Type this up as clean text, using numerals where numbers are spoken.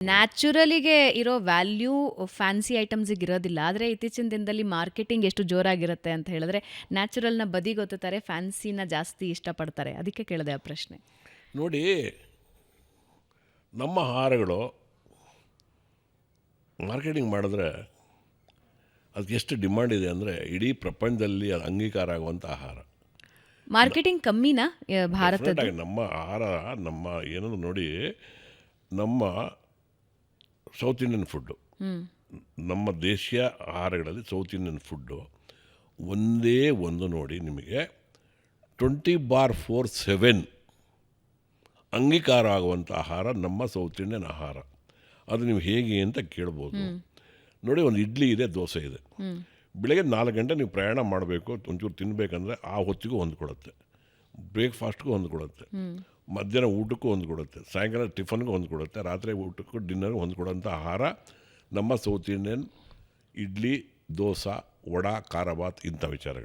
ನ್ಯಾಚುರಲಿಗೆ ಇರೋ value fancy ಐಟಮ್ಸಿಗೆ ಇರೋದಿಲ್ಲ. ಆದರೆ ಇತ್ತೀಚಿನ ದಿನದಲ್ಲಿ ಮಾರ್ಕೆಟಿಂಗ್ ಎಷ್ಟು ಜೋರಾಗಿರುತ್ತೆ ಅಂತ ಹೇಳಿದ್ರೆ ನ್ಯಾಚುರಲ್ನ ಬದಿಗೊತ್ತುತ್ತಾರೆ, ಫ್ಯಾನ್ಸಿನ ಜಾಸ್ತಿ ಇಷ್ಟಪಡ್ತಾರೆ. ಅದಕ್ಕೆ ಕೇಳಿದೆ ಆ ಪ್ರಶ್ನೆ. ನೋಡಿ, ನಮ್ಮ ಆಹಾರಗಳು ಮಾರ್ಕೆಟಿಂಗ್ ಮಾಡಿದ್ರೆ ಅದಕ್ಕೆ ಎಷ್ಟು ಡಿಮಾಂಡ್ ಇದೆ ಅಂದರೆ ಇಡೀ ಪ್ರಪಂಚದಲ್ಲಿ ಅದು ಅಂಗೀಕಾರ ಆಗುವಂಥ ಆಹಾರ. ಮಾರ್ಕೆಟಿಂಗ್ ಕಮ್ಮಿನಾ ಭಾರತದ? ಡೆಫಿನೆಟಾಗಿ ನಮ್ಮ ಆಹಾರ, ನಮ್ಮ ಏನಂದ್ರೆ ನೋಡಿ, ನಮ್ಮ ಸೌತ್ ಇಂಡಿಯನ್ ಫುಡ್ಡು, ನಮ್ಮ ದೇಶೀಯ ಆಹಾರಗಳಲ್ಲಿ ಸೌತ್ ಇಂಡಿಯನ್ ಫುಡ್ಡು ಒಂದೇ ಒಂದು ನೋಡಿ ನಿಮಗೆ 24/7 ಅಂಗೀಕಾರ ಆಗುವಂಥ ಆಹಾರ ನಮ್ಮ ಸೌತ್ ಇಂಡಿಯನ್ ಆಹಾರ. ಅದು ನೀವು ಹೇಗೆ ಅಂತ ಕೇಳ್ಬೋದು. ನೋಡಿ, ಒಂದು ಇಡ್ಲಿ ಇದೆ, ದೋಸೆ ಇದೆ. ಬೆಳಗ್ಗೆ 4 ಗಂಟೆ ನೀವು ಪ್ರಯಾಣ ಮಾಡಬೇಕು, ಒಂಚೂರು ತಿನ್ನಬೇಕಂದ್ರೆ ಆ ಹೊತ್ತಿಗೂ ಹೊಂದ್ಕೊಡುತ್ತೆ, ಬ್ರೇಕ್ಫಾಸ್ಟ್ಗೂ ಹೊಂದ್ಕೊಡುತ್ತೆ, ಮಧ್ಯಾಹ್ನ ಊಟಕ್ಕೂ ಹೊಂದ್ಕೊಡುತ್ತೆ, ಸಾಯಂಕಾಲ ಟಿಫನ್ಗೂ ಹೊಂದ್ಕೊಡುತ್ತೆ, ರಾತ್ರಿ ಊಟಕ್ಕೂ ಡಿನ್ನರ್ಗೂ ಹೊಂದ್ಕೊಡೋಂಥ ಆಹಾರ ನಮ್ಮ ಸೌತ್ ಇಂಡಿಯನ್ ಇಡ್ಲಿ, ದೋಸೆ, ವಡ, ಖಾರ ಬಾತ್, ಇಂಥ ವಿಚಾರಗಳು.